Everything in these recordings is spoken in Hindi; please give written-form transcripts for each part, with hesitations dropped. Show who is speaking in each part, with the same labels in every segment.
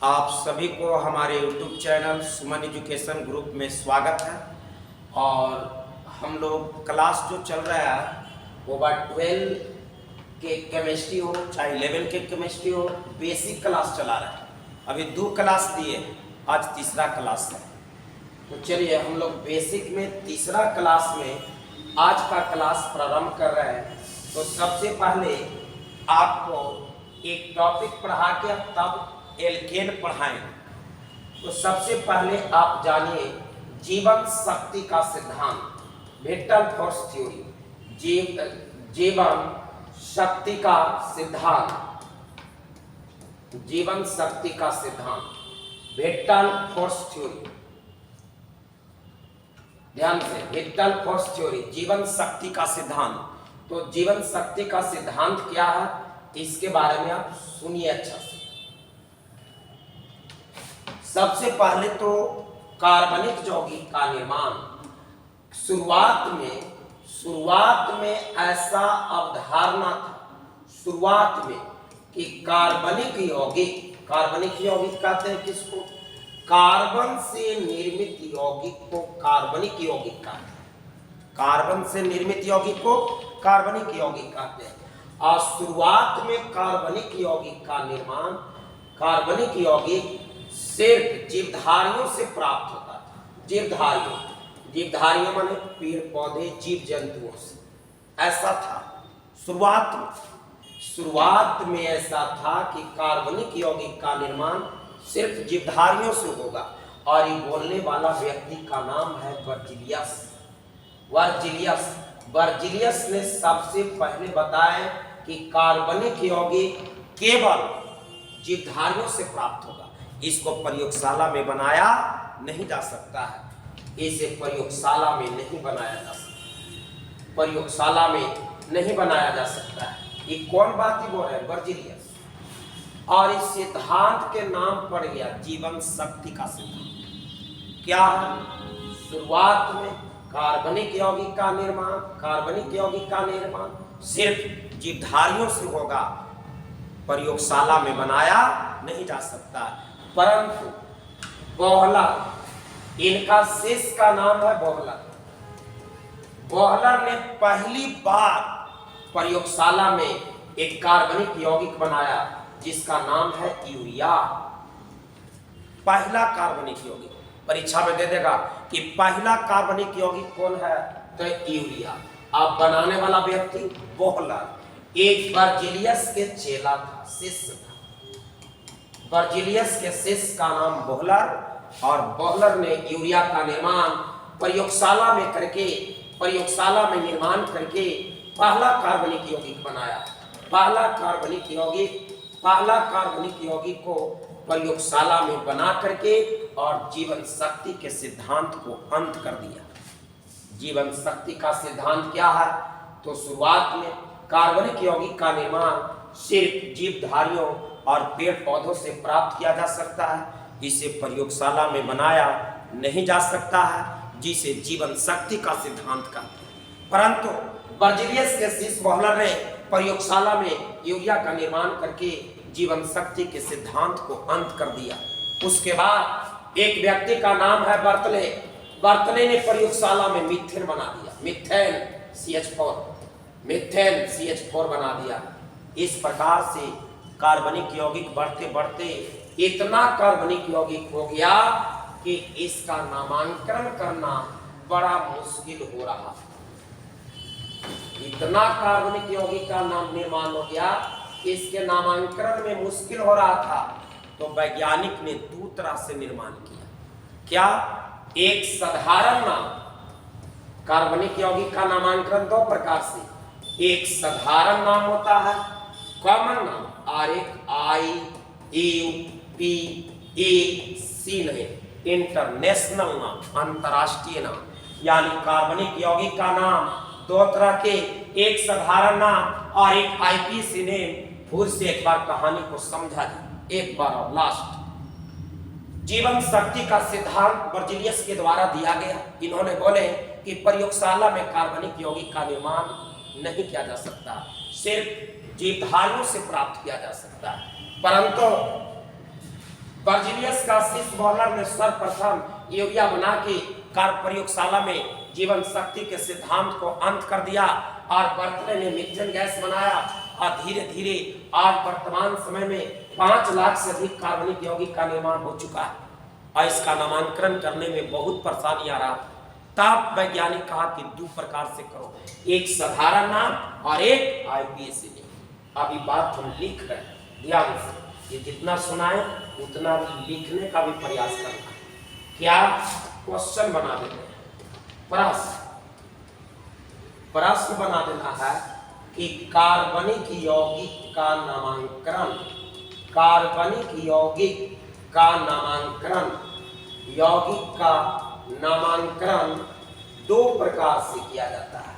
Speaker 1: आप सभी को हमारे YouTube चैनल सुमन एजुकेशन ग्रुप में स्वागत है। और हम लोग क्लास जो चल रहा है वो 12 के केमिस्ट्री हो चाहे 11 के केमिस्ट्री हो, बेसिक क्लास चला रहा है। अभी 2 क्लास दिए, आज तीसरा क्लास है। तो चलिए हम लोग बेसिक में तीसरा क्लास में आज का क्लास प्रारंभ कर रहे हैं। तो सबसे पहले आपको एक टॉपिक पढ़ा के तब एल्केन पढ़ाएं। तो सबसे पहले आप जानिए जीवन शक्ति का सिद्धांत, विटल फोर्स थ्योरी। जीवन शक्ति का सिद्धांत, जीवन शक्ति का सिद्धांत, विटल फोर्स थ्योरी। ध्यान से, विटल फोर्स थ्योरी, जीवन शक्ति का सिद्धांत। तो जीवन शक्ति का सिद्धांत क्या है, इसके बारे में आप सुनिए अच्छा से। सबसे पहले तो कार्बनिक यौगिक का निर्माण, शुरुआत में ऐसा अवधारणा था, शुरुआत में कि कार्बनिक यौगिक कहते हैं किसको? कार्बन से निर्मित यौगिक को कार्बनिक यौगिक कहते हैं। कार्बन से निर्मित यौगिक को कार्बनिक यौगिक कहते हैं। और शुरुआत में कार्बनिक यौगिक का निर्माण, कार्बनिक यौगिक सिर्फ जीवधारियों से प्राप्त होता था। जीवधारियों माने पेड़ पौधे, जीव जंतुओं से, ऐसा था शुरुआत में ऐसा था कि कार्बनिक यौगिक का निर्माण सिर्फ जीवधारियों से होगा। और ये बोलने वाला व्यक्ति का नाम है वर्जिलियस ने सबसे पहले बताया कि कार्बनिक यौगिक केवल जीवधारियों से प्राप्त होगा। इसको प्रयोगशाला में बनाया नहीं जा सकता है, इसे प्रयोगशाला में नहीं बनाया जा सकता, प्रयोगशाला में नहीं बनाया जा सकता है। ये कौन बात ही बोल रहे हैं? वर्जिलियस। और इस सिद्धांत के नाम पड़ गया जीवन शक्ति का सिद्धांत। क्या है? शुरुआत में कार्बनिक यौगिक का निर्माण सिर्फ जीवधारियों से होगा, प्रयोगशाला में बनाया नहीं जा सकता। परंतु बोहलर, इनका शिष्य का नाम है बोहलर ने पहली बार प्रयोगशाला में एक कार्बनिक यौगिक बनाया जिसका नाम है यूरिया। पहला कार्बनिक यौगिक परीक्षा में दे देगा कि पहला कार्बनिक यौगिक कौन है, तो यूरिया। अब बनाने वाला व्यक्ति बोहलर, एक वर्जिलियस के चेला था, शिष्य था। वर्जिलियस के शिष्य का नाम बोहलर, और बोहलर ने यूरिया का निर्माण प्रयोगशाला में निर्माण करके पहला कार्बनिक यौगिक बनाया। पहला कार्बनिक यौगिक को प्रयोगशाला में बना करके और जीवन शक्ति के सिद्धांत को अंत कर दिया। जीवन शक्ति का सिद्धांत क्या है? तो शुरुआत में कार्बनिक यौगिक का निर्माण सिर्फ जीवधारियों और पेड़ पौधों से प्राप्त किया जा सकता है, इसे प्रयोगशाला में बनाया नहीं जा सकता है, जिसे जीवन शक्ति का सिद्धांत कहते हैं। परंतु वर्जिलियस के शिष्य बोहलर ने प्रयोगशाला में यूरिया का निर्माण करके जीवन शक्ति के सिद्धांत को अंत कर दिया। उसके बाद एक व्यक्ति का नाम है बर्तले ने प्रयोगशाला में मीथेन बना दिया, मीथेन CH4 बना दिया। इस प्रकार से कार्बनिक यौगिक बढ़ते बढ़ते इतना कार्बनिक यौगिक हो गया कि इसका नामांकन करना बड़ा मुश्किल हो रहा। इतना कार्बनिक यौगिक का नाम निर्माण हो गया कि इसके नामांकन में मुश्किल हो रहा था। तो वैज्ञानिक ने 2 तरह से निर्माण किया। क्या? एक साधारण नाम, कार्बनिक यौगिक का नामांकन 2 प्रकार से, एक साधारण नाम होता है, कॉमन नाम, और एक IUPAC नहीं, इंटरनेशनल नाम, अंतरराष्ट्रीय नाम। यानी कार्बनिक यौगिक का नाम 2 तरह के, एक साधारण नाम और एक IPAC नेम। फिर से एक बार कहानी को समझा दी, एक बार और लास्ट। जीवन शक्ति का सिद्धांत वर्जिलियस के द्वारा दिया गया। इन्होंने बोले कि प्रयोगशाला में कार्बनिक यौगिक का निर्माण नहीं किया जा सकता, सिर्फ जीवधारियों से प्राप्त किया जा सकता है। परंतु बर्जीलियस का शीश बॉलर ने सर्वप्रथम यूरिया बना के कार्य प्रयोगशाला में जीवन शक्ति के सिद्धांत को अंत कर दिया और बर्तले ने मीथेन गैस बनाया और धीरे धीरे आज वर्तमान समय में 5 लाख से अधिक कार्बनिक यौगिक का निर्माण हो चुका है और इसका नामांकन करने में बहुत परेशानी आ रहा था। तब वैज्ञानिक कहा कि 2 प्रकार से करो, एक साधारण नाम और एक आईपीएसी नाम। अभी बात हम लिख रहे हैं, ध्यान से, ये जितना सुनाए उतना लिखने का भी प्रयास करना है। क्या क्वेश्चन बना देते हैं, प्रश्न बना देना है कि कार्बनिक यौगिक का नामांकन, कार्बनिक यौगिक का नामांकन, यौगिक का नामांकन 2 प्रकार से किया जाता है।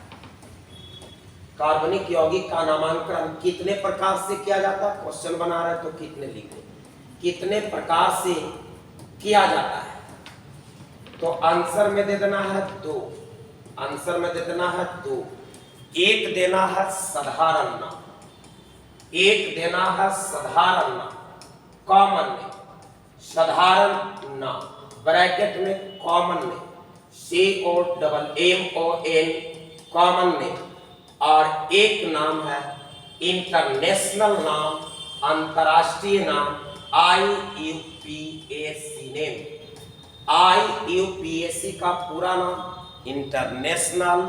Speaker 1: कार्बनिक यौगिक का नामांकन कितने प्रकार से किया जाता है? क्वेश्चन बना रहे तो कितने लिखे, कितने प्रकार से किया जाता है? तो आंसर में दे देना है 2, आंसर में दे देना है 2। एक देना है साधारण नाम, एक देना है साधारण नाम, कॉमन नेम, साधारण नाम, ब्रैकेट में common name, COMMON, common name, और एक नाम है इंटरनेशनल नाम, अंतरराष्ट्रीय नाम, IUPAC नेम। IUPAC का पूरा नाम international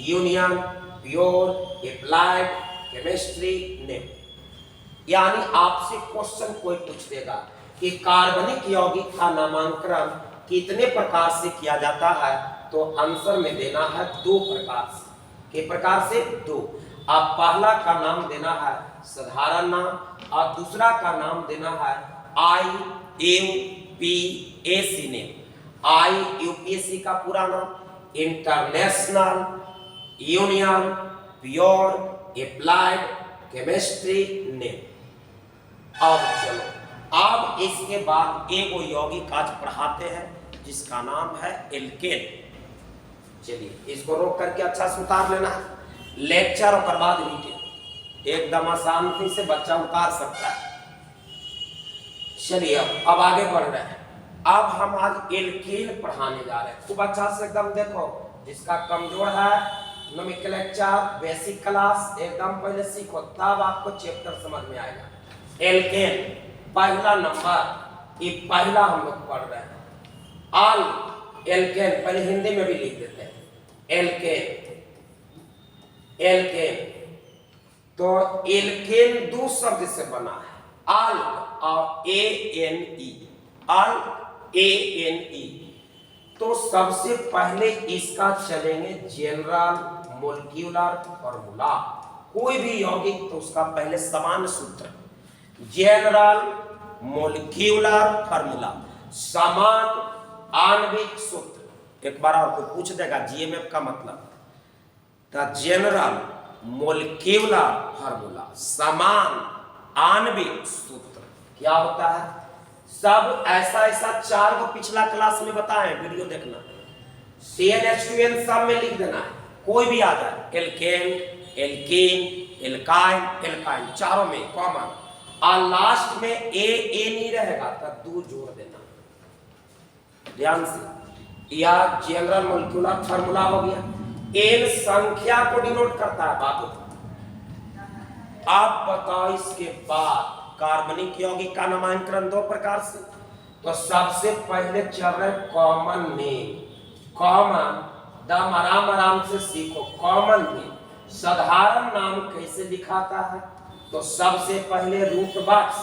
Speaker 1: union pure applied chemistry name. यानी आपसे क्वेश्चन कोई पूछ देगा कि कार्बनिक यौगिक का नामांकन कितने प्रकार से किया जाता है, तो आंसर में देना है 2 प्रकार से। के प्रकार से 2। आप पहला का नाम देना है साधारण नाम और दूसरा का नाम देना है IUPAC नेम। IUPAC का पूरा नाम international union pure applied chemistry name. अब चलो, अब इसके बाद एक यौगिक आज पढ़ाते हैं जिसका नाम है एल्केन। चलिए इसको रोक करके अच्छा से उतार लेना है, लेक्चर और बाद मीटिंग एकदम आसानी से बच्चा उतार सकता है। चलिए अब आगे बढ़ रहे हैं। अब हम आज एल्केन पढ़ाने जा रहे हैं। खूब अच्छा से एकदम देखो, जिसका कमजोर है नोमेनक्लेचर बेसिक क्लास एकदम पहले सीखो, तब आपको चैप्टर समझ में आएगा। एल्केन पहला नंबर, ये पहला हम लोग पढ़ रहे हैं। आल एल्केन, पहले हिंदी में भी लिख देते हैं एल्केन। एल्केन तो एल्केन 2 शब्द से बना है, आल और ANE, आल ANE। तो सबसे पहले इसका चलेंगे जनरल मोलिक्यूलर फॉर्मूला। कोई भी यौगिक तो उसका पहले समान सूत्र, जनरल मोलिक्यूलर फॉर्मूला, समान आणविक सूत्र। एक बार आपको पूछ देगा GMF का मतलब, तो जनरल मोलिक्यूलर फॉर्मूला, समान आणविक सूत्र क्या होता है? सब ऐसा 4 को पिछला क्लास में बताएं, वीडियो देखना। CnH2n सब में लिख देना है, कोई भी आ जाए, एल्केन, एल्कीन, एल्काइन, एल्काइन, चारों में कॉमन, और लास्ट में ANE रहेगा तो 2 जोड़ देना। ध्यान से, यह जनरल मोलिक्यूलर फार्मूला हो गया। N संख्या को डिनोट करता है बाबू। आप बताओ इसके बाद कार्बनिक यौगिक का नामांकन 2 प्रकार से। तो सबसे पहले चल रहे कॉमन नेम, कॉमन, दम आराम से सीखो। कॉमन नेम, साधारण नाम कैसे लिखाता है? तो सबसे पहले रूट बर्ड्स,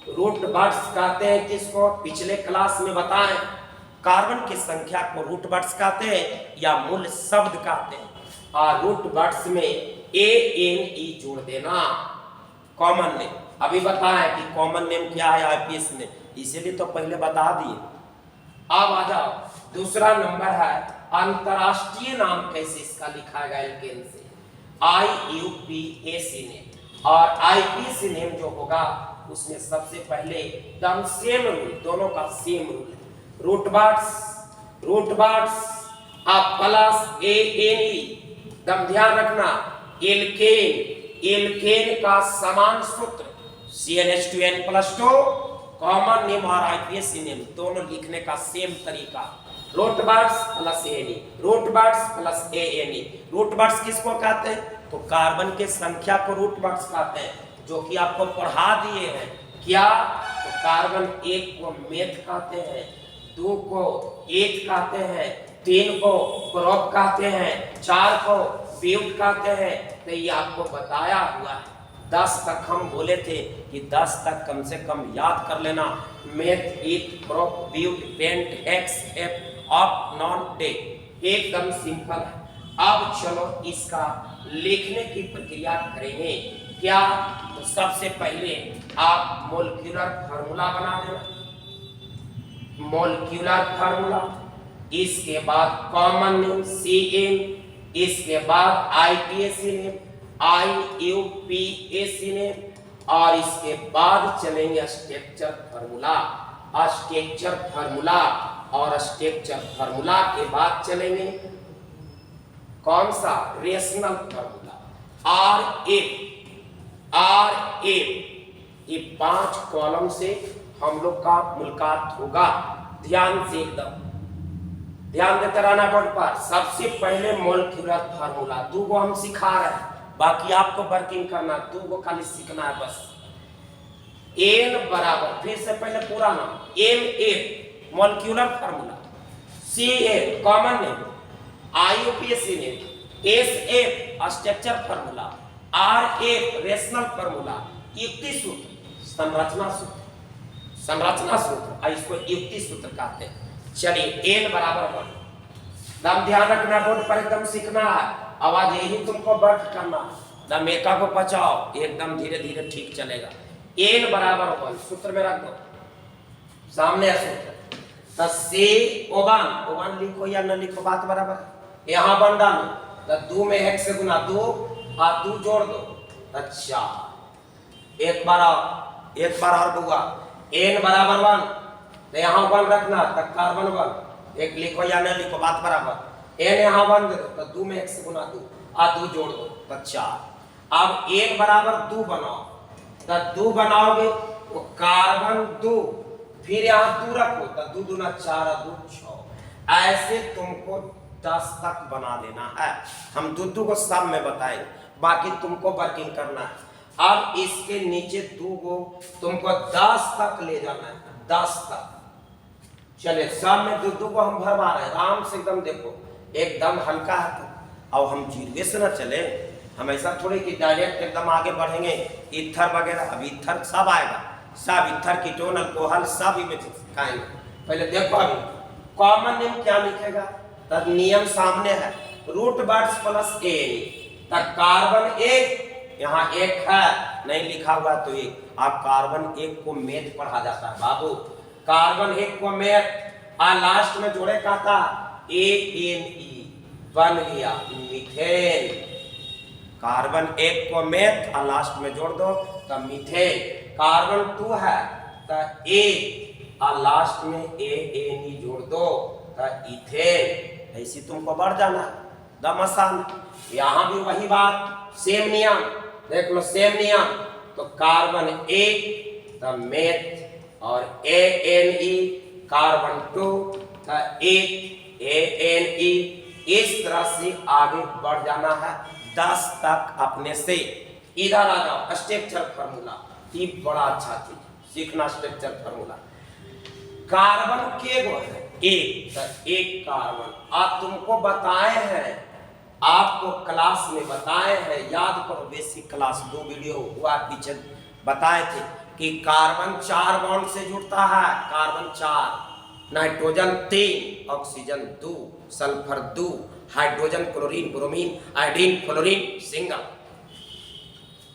Speaker 1: रूट बर्ड्स कहते हैं किसको? पिछले क्लास में बताएं, कार्बन की संख्या को रूट बर्ड्स कहते हैं या मूल शब्द कहते हैं, और रूट बर्ड्स में ANE जोड़ देना। कॉमन नेम अभी बताएं कि कॉमन नेम क्या है, IPS नेम, इसीलिए तो पहले बता दिए। अब आ जाओ, दूसरा नंबर है अंतरराष्ट्रीय नाम कैसे इसका लिखा गया एल्केन से, IUPAC नेम। और IPC नेम जो होगा उसमें सबसे पहले एकदम सेम रूल, दोनों का सेम रूल है, रूट बर्ड्स अब प्लस ANE। दम ध्यान रखना, एल्केन, एल्केन का समान सूत्र CnH2n+2 कॉमन नेम और आईपीएसी नेम दोनों लिखने का सेम तरीका, root words plus ane, root words plus A N E. Root words किसको कहते हैं? तो कार्बन के संख्या को रूट वर्ड्स कहते हैं, जो कि आपको पढ़ा दिए हैं। क्या? तो कार्बन 1 को मेथ कहते हैं, 2 को एथ कहते हैं, 3 को प्रोप कहते हैं, 4 को ब्यूट कहते हैं। तो ये आपको बताया हुआ है। 10 तक हम बोले थे कि 10 तक कम से कम याद कर लेना। Meth, eth, prop, but, pent, hex, hep, ऑप, नॉन, डे। एकदम सिंपल है। अब चलो इसका लिखने की प्रक्रिया करेंगे। क्या? तो सबसे पहले आप मोलिक्यूलर फार्मूला बना देना, मोलिक्यूलर फार्मूला। इसके बाद कॉमन नेम CN, इसके बाद आईपीएसी नेम IUPAC नेम, और इसके बाद चलेंगे स्ट्रक्चर फार्मूला। स्ट्रक्चर फार्मूला और स्ट्रक्चर फार्मूला के बाद चलेंगे कौन सा? Rational formula RF। ये 5 कॉलम से हम लोग का मुलाकात होगा। ध्यान से एकदम ध्यान देते रहना बोर्ड पर। सबसे पहले मोलिक्यूलर फार्मूला 2 को हम सिखा रहे हैं, बाकी आपको वर्किंग करना, 2 को खाली सीखना है बस। N बराबर, फिर से पहले पूरा नाम, MF molecular formula, CN common name, IUPAC name, SF structure formula, RF rational formula, युक्ति सूत्र, संरचना सूत्र, संरचना सूत्र, इसको युक्ति सूत्र कहते हैं। चलिए N बराबर 1, दम ध्यान रखना बोर्ड पर, एकदम सीखना है। आवाज यही तुमको वर्क करना, दम एका को बचाओ, एकदम धीरे धीरे ठीक चलेगा। N बराबर 1 सूत्र में रख दो, सामने है सूत्र। तो C O1 लिखो या न लिखो बात बराबर है। यहाँ बन डालो, तो 2 में 1 से गुना 2 और 2 जोड़ दो। अच्छा, एक बार और बुआ। N बराबर 1, तो यहाँ 1 रखना, तब कार्बन 1 एक लिखो या न लिखो बात बराबर। N यहाँ 1 दे दो, तो 2 में 1 से गुना 2 और 2 जोड़ दो, तो 4। अब N बराबर 2 बनाओ, तो 2 बनाओगे तो कार्बन 2, फिर यहाँ 2 रखो, तो 2 दूना 4 और 2 6। ऐसे तुमको 10 तक बना लेना है। हम 2 को सब में बताएंगे, बाकी तुमको वर्किंग करना है। अब इसके नीचे 2 को तुमको 10 तक ले जाना है, 10 तक। चले सब में 2 को हम भरवा रहे हैं, आराम से एकदम देखो, एकदम हल्का है। तो अब हम जीरो से ना चले, हम ऐसा थोड़ी कि डायरेक्ट एकदम आगे बढ़ेंगे। ईथर वगैरह, अब ईथर सब आएगा, सब ईथर, कीटोन, अल्कोहल सब ही में सिखाएंगे। पहले देखो अभी कॉमन नेम क्या लिखेगा, तब नियम सामने है, रूट वर्ड्स प्लस एनी। तब कार्बन 1 यहाँ 1 है, नहीं लिखा हुआ तो 1। आप कार्बन 1 को मेथ पढ़ा जाता है बाबू, कार्बन 1 को मेथ, और लास्ट में जोड़े का था ANE, बन गया मीथेन। कार्बन 1 को मेथ और लास्ट में जोड़ दो तो मीथेन। कार्बन 2 है तो A और लास्ट में ANE जोड़ दो तो इथेन। ऐसी तुमको बढ़ जाना, दम आसान। यहाँ भी वही बात, सेम नियम देख लो, सेम नियम। तो कार्बन 1 तो मेथ और ANE, कार्बन 2 तो ANE। इस तरह से आगे बढ़ जाना है 10 तक अपने से। इधर आ जाओ, स्ट्रक्चर फार्मूला, ये बड़ा अच्छा चीज सीखना। स्ट्रक्चर फार्मूला, कार्बन के गो है 1, तो 1 कार्बन। आप तुमको बताए हैं, आपको क्लास में बताए हैं, याद करो, बेसिक क्लास 2 वीडियो हुआ पीछे बताए थे कि कार्बन 4 बॉन्ड से जुड़ता है। Carbon 4, nitrogen 3, oxygen 2, sulphur 2, hydrogen, chlorine, bromine, iodine, fluorine, single.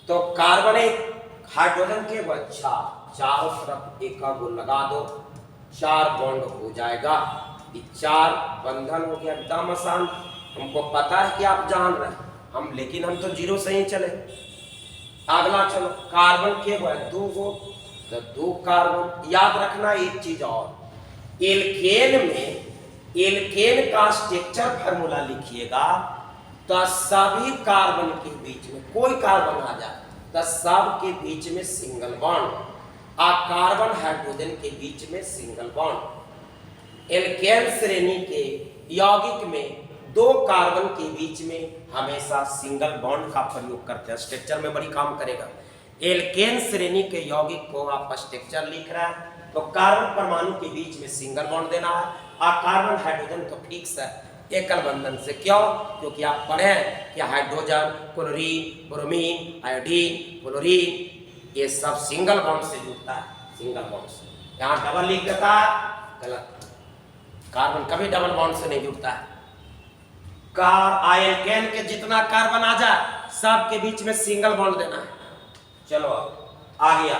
Speaker 1: तो कार्बन 1, हाइड्रोजन के बच्चा चारों तरफ एक को लगा दो, 4 बॉन्ड हो जाएगा। ये 4 बंधन हो गया, एकदम आसान। हमको पता है कि आप जान रहे हैं हम, लेकिन हम तो 0 से ही चले। अगला चलो, कार्बन के 2 गो, तो 2 कार्बन। याद रखना एक चीज और, एल्केन में एल्केन का स्ट्रक्चर फार्मूला लिखिएगा तो सभी कार्बन के बीच में कोई कार्बन आ जाए तो सब के बीच में सिंगल बॉन्ड। कार्बन हाइड्रोजन के बीच में सिंगल बॉन्ड। एल्केन श्रेणी के यौगिक में दो कार्बन के बीच में हमेशा सिंगल बॉन्ड का प्रयोग करते हैं। स्ट्रक्चर में बड़ी काम करेगा। एल्केन श्रेणी के यौगिक को आप स्ट्रक्चर लिख रहा है तो कार्बन परमाणु के बीच में सिंगल बॉन्ड देना है और कार्बन हाइड्रोजन तो फिक्स है एकल बंधन से। क्यों? क्योंकि आप पढ़े हैं कि hydrogen, chlorine, bromine, iodine, fluorine ये सब सिंगल बॉन्ड से जुड़ता है, सिंगल बॉन्ड से। यहाँ डबल लिख देता है, गलत। कार्बन कभी डबल बॉन्ड से नहीं जुड़ता है। एल्केन के जितना कार्बन आ जाए सब के बीच में सिंगल बॉन्ड देना है। चलो आ गया।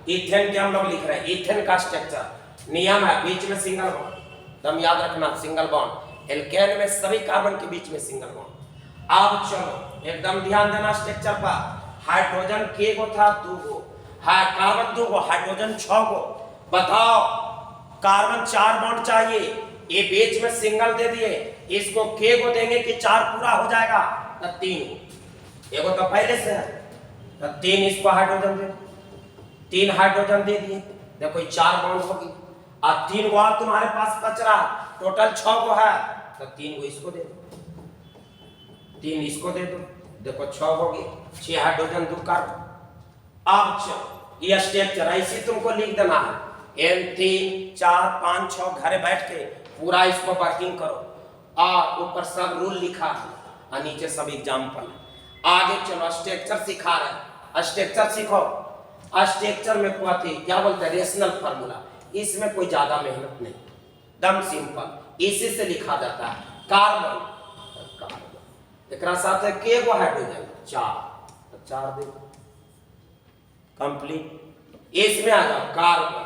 Speaker 1: इथेन के हम लोग लिख रहे हैं, इथेन का स्ट्रक्चर नियम है बीच में सिंगल बॉन्ड, तुम याद रखना सिंगल बॉन्ड। एल्केन में सभी कार्बन के बीच में सिंगल बॉन्ड। अब चलो एकदम ध्यान देना स्ट्रक्चर पर। हाइड्रोजन के गो था, 2 गो, कार्बन 2 गो, हाइड्रोजन 6 गो। बताओ कार्बन 4 बॉन्ड चाहिए, ये बीच में सिंगल दे दिए, इसको के गो देंगे कि 4 पूरा हो जाएगा? तो 3 गो, एगो तो पहले से है तो 3 इसको हाइड्रोजन दे, 3 हाइड्रोजन दे दिए, देखो 4 बॉन्ड होगी। और 3 गो तुम्हारे पास बच रहा, टोटल 6 गो है तो 3 गो इसको दे दो, 3 इसको दे दो, देखो 6 हो गए, 6 हाइड्रोजन 2 कार्बन। अब चलो ये स्ट्रक्चर ऐसे तुमको लिख देना है, N3 4 5 6 घरे बैठ के पूरा इसको वर्किंग करो और ऊपर सब रूल लिखा है और नीचे सब एग्जाम्पल। आगे चलो स्ट्रक्चर सिखा रहे हैं, स्ट्रक्चर सीखो। स्ट्रक्चर में क्या बोलते हैं? Rational formula. इसमें कोई ज्यादा मेहनत नहीं, दम सिंपल, इसी से लिखा जाता है। कार्बन एक साथ है के गो हाइड्रोजन 4 दे कंप्लीट। इसमें आ जाओ कार्बन,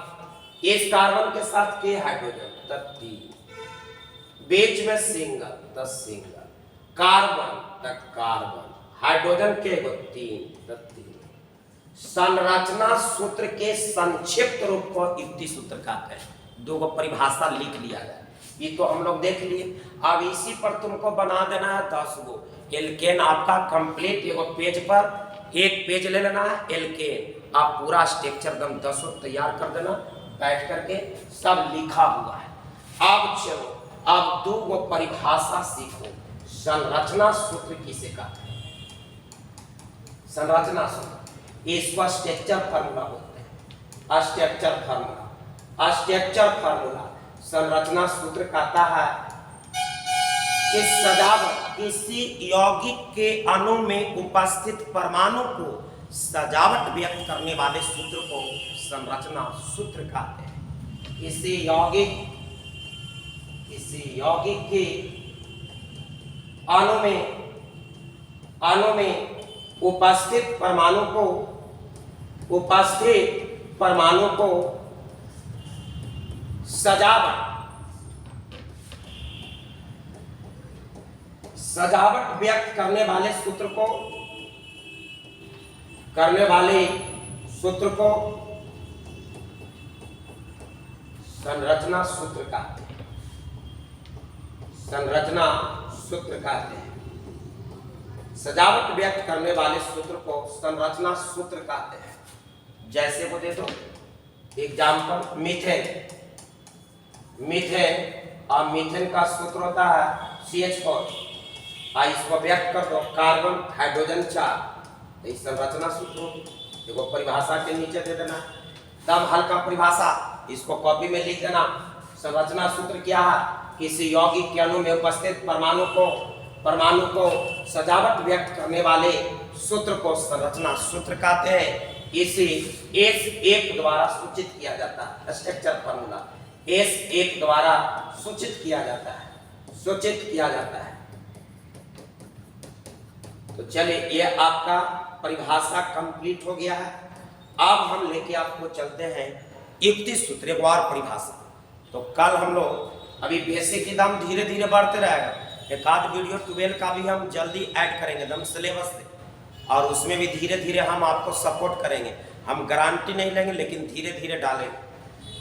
Speaker 1: इस कार्बन के साथ के हाइड्रोजन तब 3, बीच में सिंगल तब सिंगल, कार्बन तक कार्बन, हाइड्रोजन के गो 3 तब 3। संरचना सूत्र के संक्षिप्त रूप को युक्ति सूत्र कहते हैं। 2 गो परिभाषा लिख लिया जाए, ये तो हम लोग देख लिए। अब इसी पर तुमको बना देना है 10 गो एल्केन आपका कंप्लीट। एगो पेज पर एक पेज ले लेना है एल्केन, आप पूरा स्ट्रक्चर एकदम 10 तैयार कर देना बैठ करके, सब लिखा हुआ है। अब चलो अब 2 गो परिभाषा सीखो। संरचना सूत्र किसे कहते हैं? संरचना सूत्र इसको स्ट्रक्चर फार्मूला बोलते हैं। स्ट्रक्चर फार्मूला, स्ट्रक्चर फार्मूला संरचना सूत्र कहता है कि सजावट किसी यौगिक के अणु में उपस्थित परमाणु को सजावट व्यक्त करने वाले सूत्र को संरचना सूत्र कहते हैं। किसी यौगिक के अणु में उपस्थित परमाणु को सजावट व्यक्त करने वाले सूत्र को संरचना सूत्र कहते हैं। संरचना सूत्र कहते हैं। सजावट व्यक्त करने वाले सूत्र को संरचना सूत्र कहते हैं। जैसे वो दे दो एग्जाम्पल, मीथेन और मीथेन का सूत्र होता है CH4। इसको व्यक्त कर दो कार्बन हाइड्रोजन 4, इस संरचना सूत्र देखो परिभाषा के नीचे दे देना। तब हल्का परिभाषा इसको कॉपी में लिख देना। संरचना सूत्र क्या है? किसी यौगिक के अणु में उपस्थित परमाणु को सजावट व्यक्त करने वाले सूत्र को संरचना सूत्र कहते हैं। इसे S1 द्वारा सूचित किया जाता है। स्ट्रक्चर फार्मूला S1 द्वारा सूचित किया जाता है। तो चलिए ये आपका परिभाषा कंप्लीट हो गया है। अब हम लेके आपको चलते हैं युक्ति सूत्र एक बार परिभाषा। तो कल हम लोग अभी बेसिक एकदम धीरे धीरे बढ़ते रहेगा। एक आध वीडियो 12 का भी हम जल्दी ऐड करेंगे एकदम सिलेबस से, और उसमें भी धीरे धीरे हम आपको सपोर्ट करेंगे। हम गारंटी नहीं लेंगे लेकिन धीरे धीरे डालेंगे।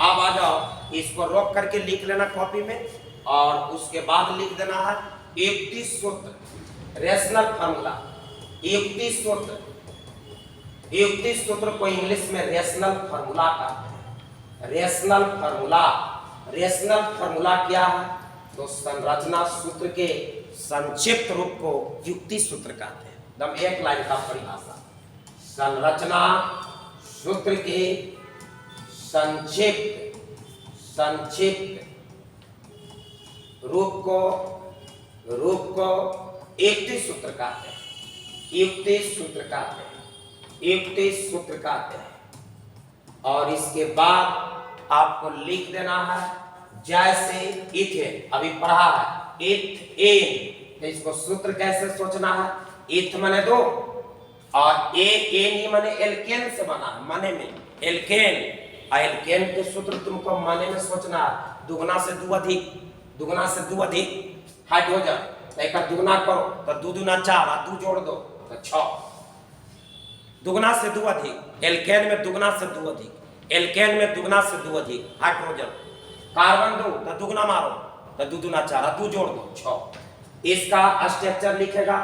Speaker 1: अब आ जाओ, इसको रोक करके लिख लेना कॉपी में और उसके बाद लिख देना है युक्ति सूत्र, रेशनल फार्मूला। युक्ति सूत्र को इंग्लिश में रेशनल फार्मूला का रेशनल फार्मूला। रेशनल फार्मूला क्या है? तो संरचना सूत्र के संक्षिप्त रूप को युक्ति सूत्र कहते हैं। एकदम एक लाइन का परिभाषा, संरचना सूत्र के संक्षिप्त रूप को युक्ति सूत्र कहते हैं। युक्ति सूत्र कहते हैं। और इसके बाद आपको लिख देना है जैसे इथेन, अभी पढ़ा है इथेन, तो इसको सूत्र कैसे सोचना है? इथ माने दो और एन माने एल्केन से बना है, माने में एल्केन। एल्केन के सूत्र तुमको माने में सोचना है, दुगना से दो अधिक, दुगना से दो अधिक हाइड्रोजन, तो एक दुगना करो तो दो दूना 4, और 2 जोड़ दो तो 6। दुगना से दो अधिक, एल्केन में दुगना से दो अधिक, एल्केन में दुगना से दो अधिक हाइड्रोजन, कार्बन 2 तो दुगना मारो तो 2 दूना 4, और 2 जोड़ दो 6। इसका स्ट्रक्चर लिखेगा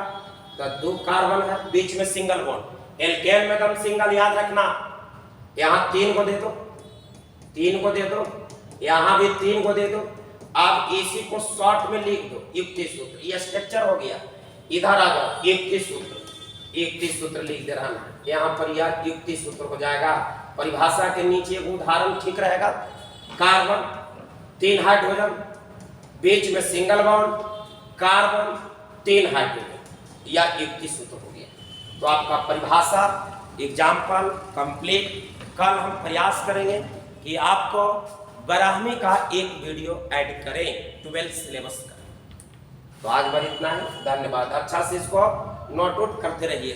Speaker 1: तो 2 कार्बन है, बीच में सिंगल बॉन्ड, एल्केन में एकदम सिंगल, याद रखना। यहाँ 3 को दे दो, 3 को दे दो, यहाँ भी 3 को दे दो। अब इसी को शॉर्ट में लिख दो युक्ति सूत्र, ये स्ट्रक्चर हो गया। इधर आ जाओ, युक्ति सूत्र लिख दे रहा है, यहाँ पर यह युक्ति सूत्र हो जाएगा। परिभाषा के नीचे उदाहरण ठीक रहेगा, कार्बन 3 हाइड्रोजन, बीच में सिंगल बॉन्ड, कार्बन 3 हाइड्रोजन, यह युक्ति सूत्र हो गया। तो आपका परिभाषा एग्जाम्पल कंप्लीट। कल हम प्रयास करेंगे कि आपको 12वीं का एक वीडियो ऐड करें 12 सिलेबस का। तो आज बार इतना है, धन्यवाद। अच्छा से इसको नोट आउट करते रहिए।